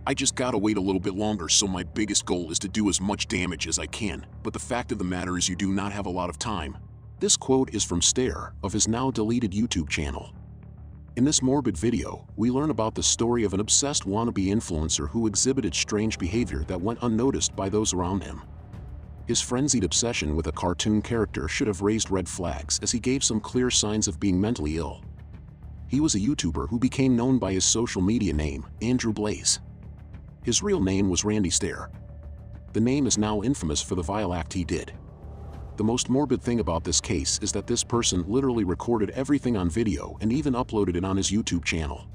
I just gotta wait a little bit longer, so my biggest goal is to do as much damage as I can, but the fact of the matter is you do not have a lot of time. This quote is from Stair, of his now deleted YouTube channel. In this morbid video, we learn about the story of an obsessed wannabe influencer who exhibited strange behavior that went unnoticed by those around him. His frenzied obsession with a cartoon character should have raised red flags, as he gave some clear signs of being mentally ill. He was a YouTuber who became known by his social media name, Andrew Blaze. His real name was Randy Stair. The name is now infamous for the vile act he did. The most morbid thing about this case is that this person literally recorded everything on video and even uploaded it on his YouTube channel.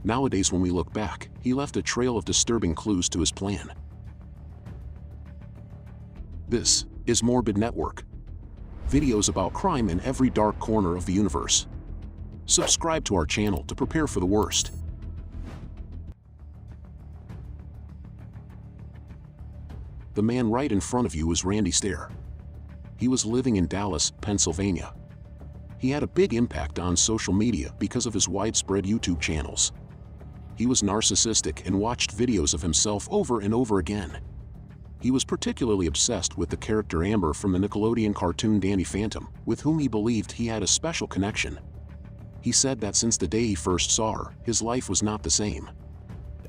Nowadays, when we look back, he left a trail of disturbing clues to his plan. This is Morbid Network. Videos about crime in every dark corner of the universe. Subscribe to our channel to prepare for the worst. The man right in front of you is Randy Stair. He was living in Dallas, Pennsylvania. He had a big impact on social media because of his widespread YouTube channels. He was narcissistic and watched videos of himself over and over again. He was particularly obsessed with the character Amber from the Nickelodeon cartoon Danny Phantom, with whom he believed he had a special connection. He said that since the day he first saw her, his life was not the same.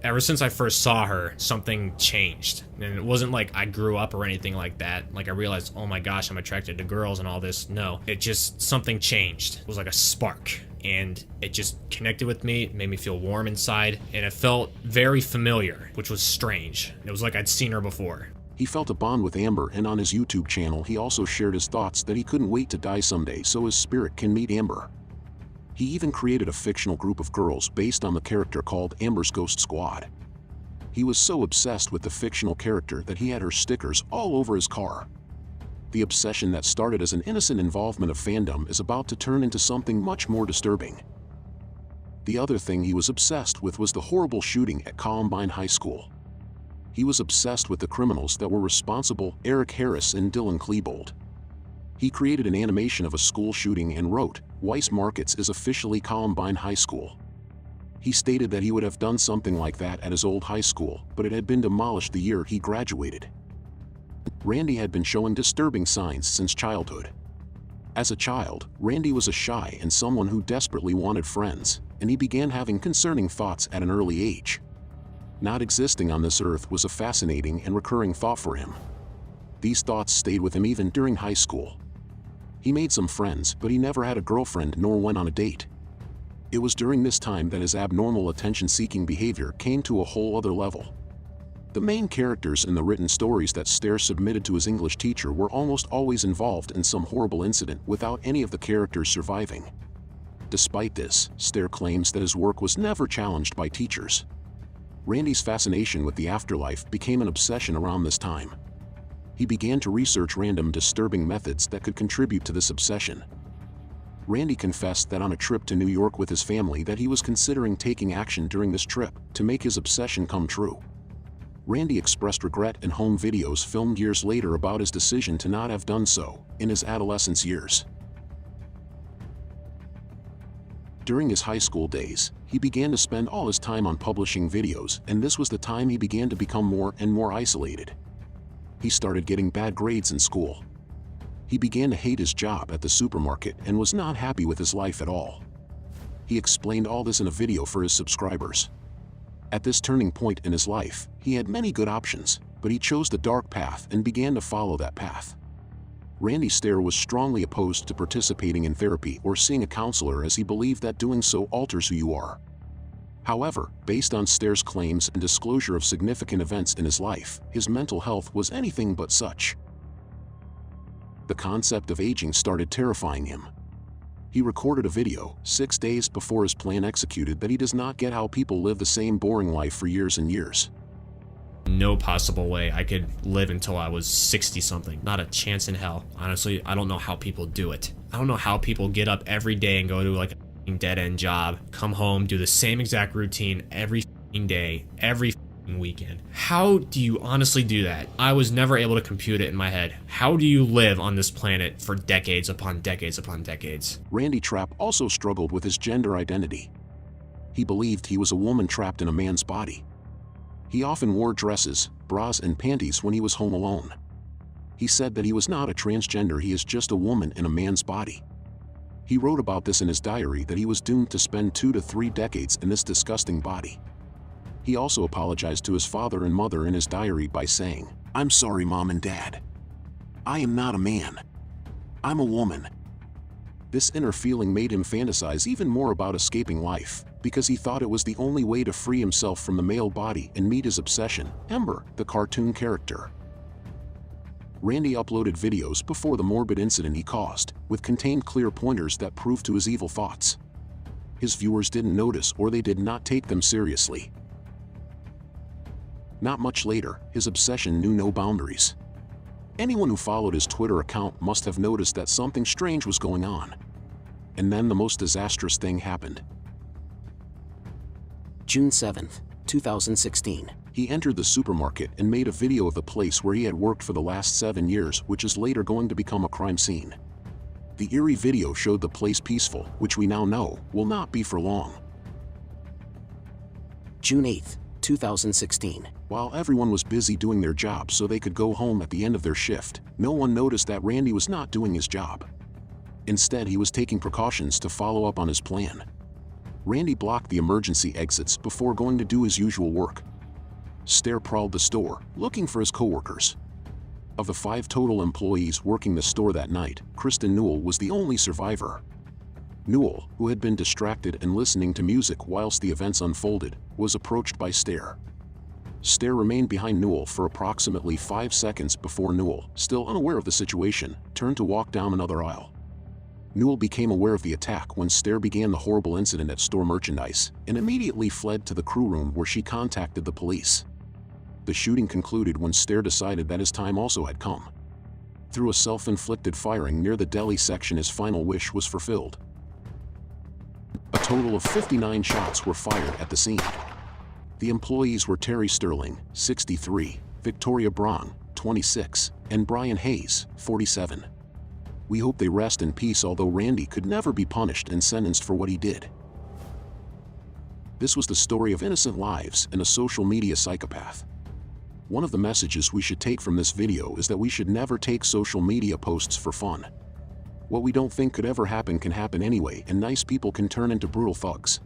Ever since I first saw her, something changed. And it wasn't like I grew up or anything like that. Like I realized, oh my gosh, I'm attracted to girls and all this. No, it just, something changed. It was like a spark. And it just connected with me, it made me feel warm inside, and it felt very familiar, which was strange. It was like I'd seen her before. He felt a bond with Amber, and on his YouTube channel he also shared his thoughts that he couldn't wait to die someday so his spirit can meet Amber. He even created a fictional group of girls based on the character called Amber's Ghost Squad. He was so obsessed with the fictional character that he had her stickers all over his car. The obsession that started as an innocent involvement of fandom is about to turn into something much more disturbing. The other thing he was obsessed with was the horrible shooting at Columbine High School. He was obsessed with the criminals that were responsible, Eric Harris and Dylan Klebold. He created an animation of a school shooting and wrote, "Weiss Markets is officially Columbine High School." He stated that he would have done something like that at his old high school, but it had been demolished the year he graduated. Randy had been showing disturbing signs since childhood. As a child, Randy was a shy and someone who desperately wanted friends, and he began having concerning thoughts at an early age. Not existing on this earth was a fascinating and recurring thought for him. These thoughts stayed with him even during high school. He made some friends, but he never had a girlfriend nor went on a date. It was during this time that his abnormal attention-seeking behavior came to a whole other level. The main characters in the written stories that Stair submitted to his English teacher were almost always involved in some horrible incident without any of the characters surviving. Despite this, Stair claims that his work was never challenged by teachers. Randy's fascination with the afterlife became an obsession around this time. He began to research random disturbing methods that could contribute to this obsession. Randy confessed that on a trip to New York with his family that he was considering taking action during this trip to make his obsession come true. Randy expressed regret in home videos filmed years later about his decision to not have done so in his adolescence years. During his high school days, he began to spend all his time on publishing videos, and this was the time he began to become more and more isolated. He started getting bad grades in school. He began to hate his job at the supermarket and was not happy with his life at all. He explained all this in a video for his subscribers. At this turning point in his life, he had many good options, but he chose the dark path and began to follow that path. Randy Stair was strongly opposed to participating in therapy or seeing a counselor, as he believed that doing so alters who you are. However, based on Stair's claims and disclosure of significant events in his life, his mental health was anything but such. The concept of aging started terrifying him. He recorded a video 6 days before his plan executed that he does not get how people live the same boring life for years and years. No possible way I could live until I was 60-something. Not a chance in hell. Honestly, I don't know how people do it. I don't know how people get up every day and go to like a dead-end job, come home, do the same exact routine every day, every weekend. How do you honestly do that? I was never able to compute it in my head. How do you live on this planet for decades upon decades upon decades? Randy Trapp also struggled with his gender identity. He believed he was a woman trapped in a man's body. He often wore dresses, bras and panties when he was home alone. He said that he was not a transgender, he is just a woman in a man's body. He wrote about this in his diary that he was doomed to spend 2 to 3 decades in this disgusting body. He also apologized to his father and mother in his diary by saying, "I'm sorry, Mom and Dad. I am not a man. I'm a woman." This inner feeling made him fantasize even more about escaping life, because he thought it was the only way to free himself from the male body and meet his obsession, Ember, the cartoon character. Randy uploaded videos before the morbid incident he caused, with contained clear pointers that proved to his evil thoughts. His viewers didn't notice or they did not take them seriously. Not much later, his obsession knew no boundaries. Anyone who followed his Twitter account must have noticed that something strange was going on. And then the most disastrous thing happened. June 7th, 2016. He entered the supermarket and made a video of the place where he had worked for the last 7 years, which is later going to become a crime scene. The eerie video showed the place peaceful, which we now know will not be for long. June 8th, 2016. While everyone was busy doing their job so they could go home at the end of their shift, no one noticed that Randy was not doing his job. Instead, he was taking precautions to follow up on his plan. Randy blocked the emergency exits before going to do his usual work. Stair prowled the store, looking for his coworkers. Of the 5 total employees working the store that night, Kristen Newell was the only survivor. Newell, who had been distracted and listening to music whilst the events unfolded, was approached by Stair. Stair remained behind Newell for approximately 5 seconds before Newell, still unaware of the situation, turned to walk down another aisle. Newell became aware of the attack when Stair began the horrible incident at store merchandise, and immediately fled to the crew room where she contacted the police. The shooting concluded when Stair decided that his time also had come. Through a self-inflicted firing near the deli section, his final wish was fulfilled. A total of 59 shots were fired at the scene. The employees were Terry Sterling, 63, Victoria Brong, 26, and Brian Hayes, 47. We hope they rest in peace, although Randy could never be punished and sentenced for what he did. This was the story of innocent lives and a social media psychopath. One of the messages we should take from this video is that we should never take social media posts for fun. What we don't think could ever happen can happen anyway, and nice people can turn into brutal thugs.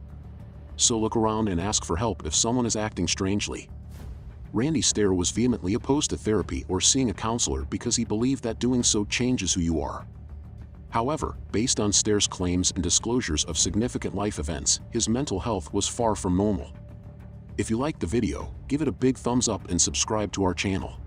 So look around and ask for help if someone is acting strangely. Randy Stair was vehemently opposed to therapy or seeing a counselor because he believed that doing so changes who you are. However, based on Stair's claims and disclosures of significant life events, his mental health was far from normal. If you liked the video, give it a big thumbs up and subscribe to our channel.